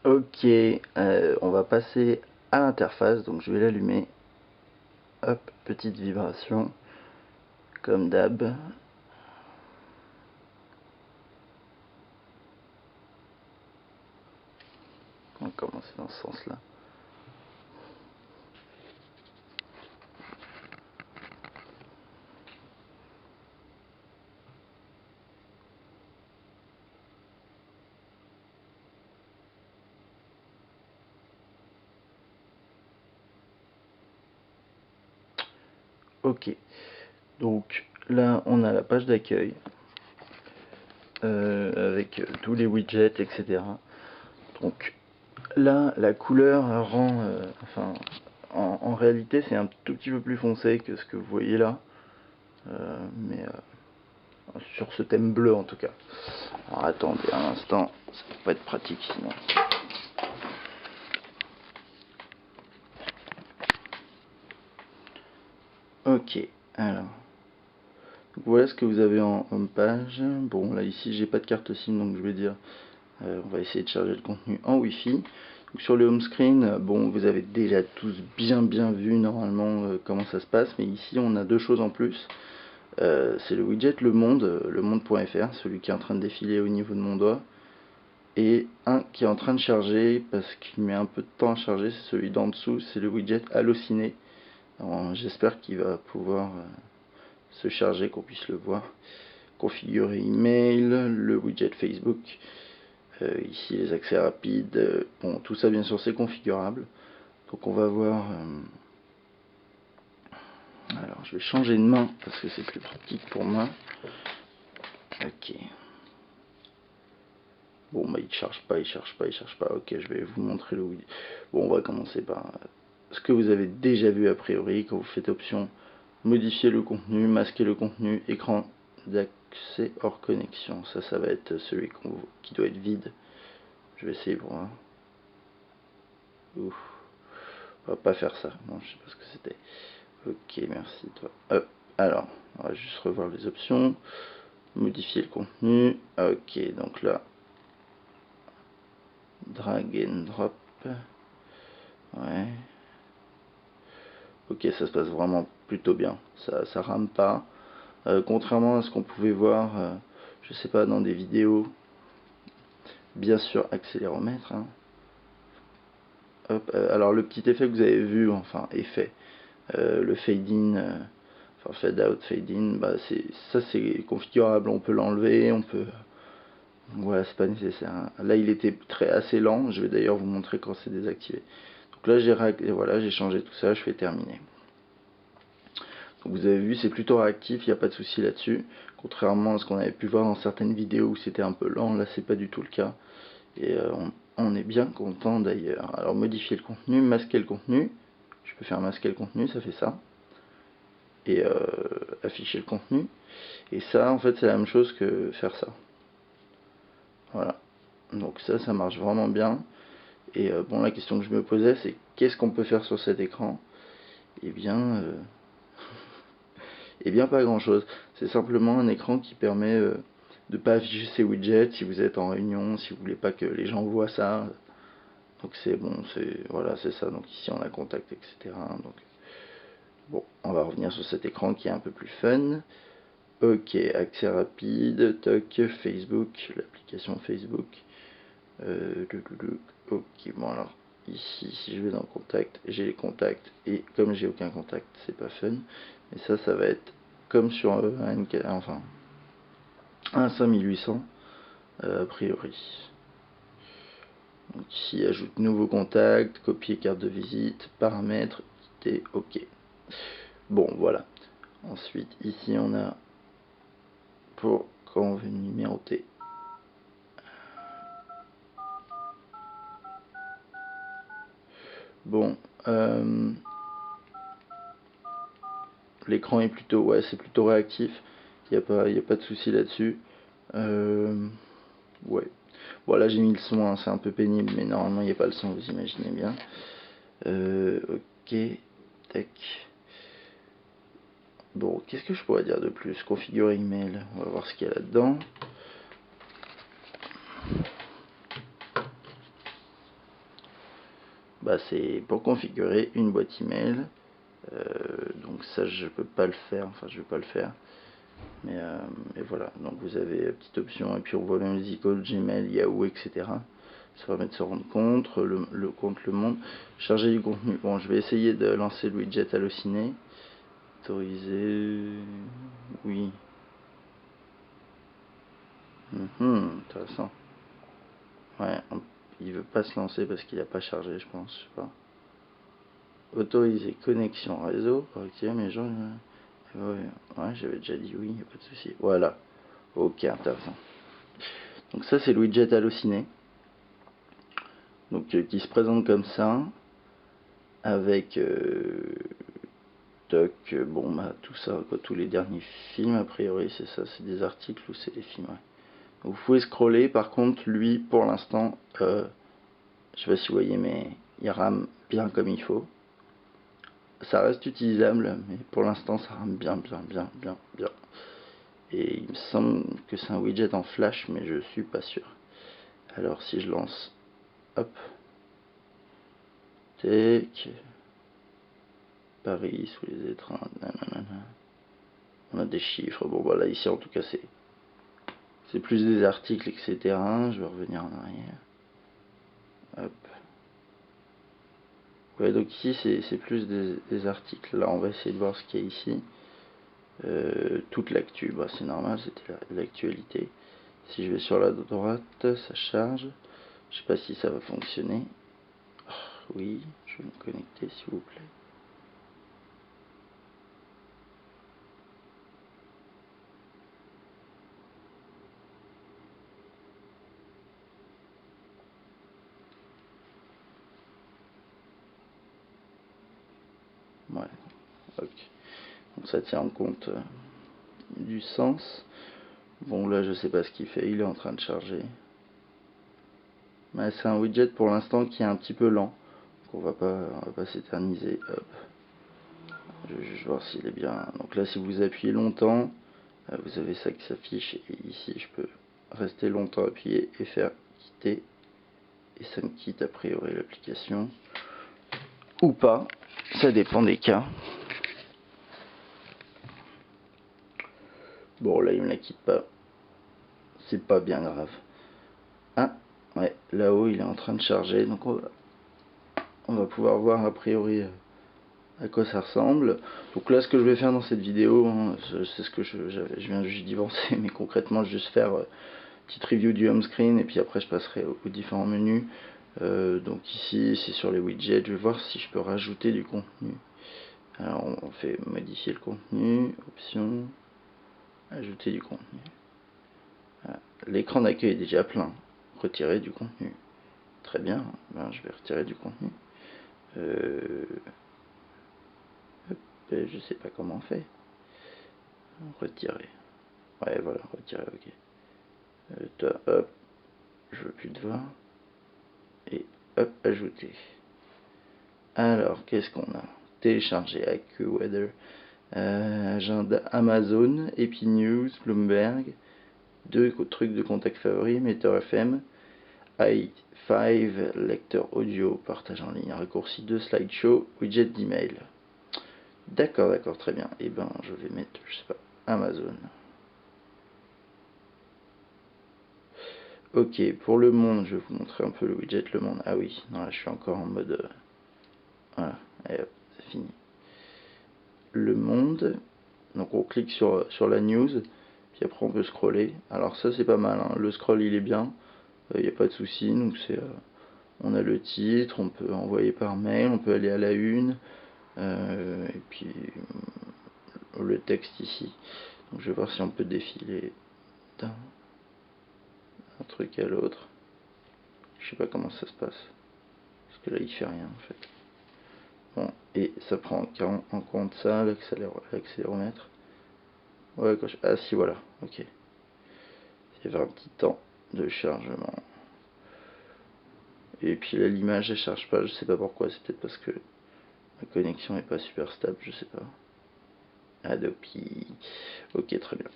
Ok, on va passer à l'interface, donc je vais l'allumer. Hop, petite vibration, comme d'hab. On va commencer dans ce sens-là. Ok, donc là on a la page d'accueil avec tous les widgets, etc. Donc là la couleur rend, enfin en réalité c'est un tout petit peu plus foncé que ce que vous voyez là, mais sur ce thème bleu en tout cas. Alors attendez un instant, ça peut pas être pratique sinon. Ok, alors voilà ce que vous avez en home page. Bon là ici j'ai pas de carte SIM donc je vais dire on va essayer de charger le contenu en Wi-Fi. Donc, sur le home screen, bon vous avez déjà tous bien vu normalement comment ça se passe, mais ici on a deux choses en plus. C'est le widget le monde.fr, celui qui est en train de défiler au niveau de mon doigt, et un qui est en train de charger parce qu'il met un peu de temps à charger, c'est celui d'en dessous, c'est le widget Allociné. J'espère qu'il va pouvoir se charger, qu'on puisse le voir. Configurer email, le widget Facebook, ici les accès rapides, bon tout ça bien sûr c'est configurable. Donc on va voir, alors je vais changer de main parce que c'est plus pratique pour moi. Ok. Bon bah il charge pas, ok je vais vous montrer le widget. Bon on va commencer par ce que vous avez déjà vu a priori quand vous faites option modifier le contenu, masquer le contenu, écran d'accès hors connexion. Ça va être celui qui doit être vide. Je vais essayer pour voir. Ouf. On va pas faire ça. Non, je sais pas ce que c'était. Ok, merci toi. Hop. Alors, on va juste revoir les options. Modifier le contenu. Ok, donc là, drag and drop. Ouais. Ok, ça se passe vraiment plutôt bien. Ça rame pas. Contrairement à ce qu'on pouvait voir, je sais pas, dans des vidéos. Bien sûr, accéléromètre. Hein. Hop, alors le petit effet que vous avez vu, enfin effet, le fade in, enfin fade out, fade in, bah ça c'est configurable, on peut l'enlever, on peut, voilà c'est pas nécessaire. Hein. Là il était assez lent, je vais d'ailleurs vous montrer quand c'est désactivé. Donc là j'ai changé tout ça, je fais terminer. Donc vous avez vu c'est plutôt réactif, il n'y a pas de souci là-dessus, contrairement à ce qu'on avait pu voir dans certaines vidéos où c'était un peu lent, là c'est pas du tout le cas. Et on est bien content d'ailleurs. Alors modifier le contenu, masquer le contenu. Je peux faire masquer le contenu, ça fait ça. Et afficher le contenu. Et ça, en fait, c'est la même chose que faire ça. Voilà. Donc ça marche vraiment bien. Et bon, la question que je me posais, c'est qu'est-ce qu'on peut faire sur cet écran? Eh bien, pas grand-chose. C'est simplement un écran qui permet de ne pas afficher ses widgets si vous êtes en réunion, si vous voulez pas que les gens voient ça. Donc c'est bon, voilà, c'est ça. Donc ici on a contact, etc. Donc bon, on va revenir sur cet écran qui est un peu plus fun. Ok, accès rapide, toc, Facebook, l'application Facebook. Ok, bon alors ici si je vais dans contact, j'ai les contacts et comme j'ai aucun contact, c'est pas fun. Mais ça va être comme sur enfin un 5800 a priori. Donc ici, ajoute nouveau contact, copier carte de visite, paramètres, quitter, ok. Bon, voilà. Ensuite, ici, on a pour quand on veut numéroter. Bon, l'écran est plutôt, ouais, c'est plutôt réactif. Il n'y a pas de souci là-dessus. Ouais. Voilà, j'ai mis le son, hein, c'est un peu pénible, mais normalement il n'y a pas le son, vous imaginez bien. Ok, tac. Bon, qu'est-ce que je pourrais dire de plus? Configurer email, on va voir ce qu'il y a là-dedans. bah, c'est pour configurer une boîte email. Donc ça je peux pas le faire, enfin je vais pas le faire. Mais voilà, donc vous avez petite option, et puis on voit même les icônes Gmail, Yahoo, etc. Ça permet de se rendre compte, le compte Le Monde. Charger du contenu. Bon, je vais essayer de lancer le widget Allociné. Autoriser. Oui. Intéressant. Ouais, il veut pas se lancer parce qu'il a pas chargé, je pense. Je sais pas. Autoriser connexion réseau pour activer mes gens. Ouais, j'avais déjà dit oui, y a pas de souci. Voilà. Ok, intéressant. Donc ça c'est le widget Allociné. Donc qui se présente comme ça. Avec bon bah tout ça, quoi, tous les derniers films, a priori c'est ça, c'est des articles ou c'est des films, ouais. Vous pouvez scroller, par contre lui pour l'instant, je sais pas si vous voyez, mais il rame bien comme il faut. Ça reste utilisable, mais pour l'instant ça rame bien. Et il me semble que c'est un widget en flash, mais je suis pas sûr. Alors si je lance, hop, tac, Paris sous les étreintes, nanana. On a des chiffres, bon voilà, ici en tout cas c'est plus des articles, etc. Je vais revenir en arrière. Hop. Ouais, donc ici c'est plus des articles. Là on va essayer de voir ce qu'il y a ici. Toute l'actu, bah, c'est normal, c'était l'actualité. Si je vais sur la droite, ça charge. Je sais pas si ça va fonctionner. Oh, oui, je vais me connecter s'il vous plaît. Ouais, ok. Donc ça tient en compte du sens. Bon là je sais pas ce qu'il fait, il est en train de charger. Mais c'est un widget pour l'instant qui est un petit peu lent. Donc on va pas s'éterniser. Hop. Je vais juste voir s'il est bien. Donc là si vous appuyez longtemps, vous avez ça qui s'affiche. Et ici je peux rester longtemps appuyé et faire quitter. Et ça me quitte a priori l'application. Ou pas. Ça dépend des cas. Bon là il me la quitte pas. C'est pas bien grave. Ah ouais, là-haut il est en train de charger. Donc on va pouvoir voir a priori à quoi ça ressemble. Donc là ce que je vais faire dans cette vidéo, hein, c'est ce que je viens juste d'y penser, mais concrètement juste faire petite review du home screen et puis après je passerai aux différents menus. Donc ici c'est sur les widgets, je vais voir si je peux rajouter du contenu. Alors on fait modifier le contenu, option, ajouter du contenu. Voilà. L'écran d'accueil est déjà plein, retirer du contenu. Très bien, ben, je vais retirer du contenu. Je sais pas comment on fait. Retirer. Ouais, voilà, retirer, ok. Hop, je veux plus te voir. Et hop, ajouter. Alors, qu'est-ce qu'on a? Télécharger AccuWeather, agenda Amazon, Epi News, Bloomberg, 2 trucs de contact favoris, Meter FM, i5, lecteur audio, partage en ligne, raccourci de slideshow, widget d'email. D'accord, très bien. Et ben, je vais mettre, je sais pas, Amazon. Ok, pour Le Monde, je vais vous montrer un peu le widget Le Monde. Ah oui, non, là je suis encore en mode... voilà, et hop, c'est fini. Le Monde, donc on clique sur la news, puis après on peut scroller. Alors ça c'est pas mal, hein. Le scroll il est bien, il n'y a pas de souci. Donc on a le titre, on peut envoyer par mail, on peut aller à la une, et puis le texte ici. Donc je vais voir si on peut défiler d'un truc à l'autre. Je sais pas comment ça se passe, parce que là il fait rien en fait. Bon, et ça prend en compte ça, l'accéléromètre. Ouais, ah si, voilà, ok. Il y avait un petit temps de chargement. Et puis là, l'image elle charge pas, je sais pas pourquoi, c'est peut-être parce que ma connexion est pas super stable, je sais pas. Adopi. Ok, très bien.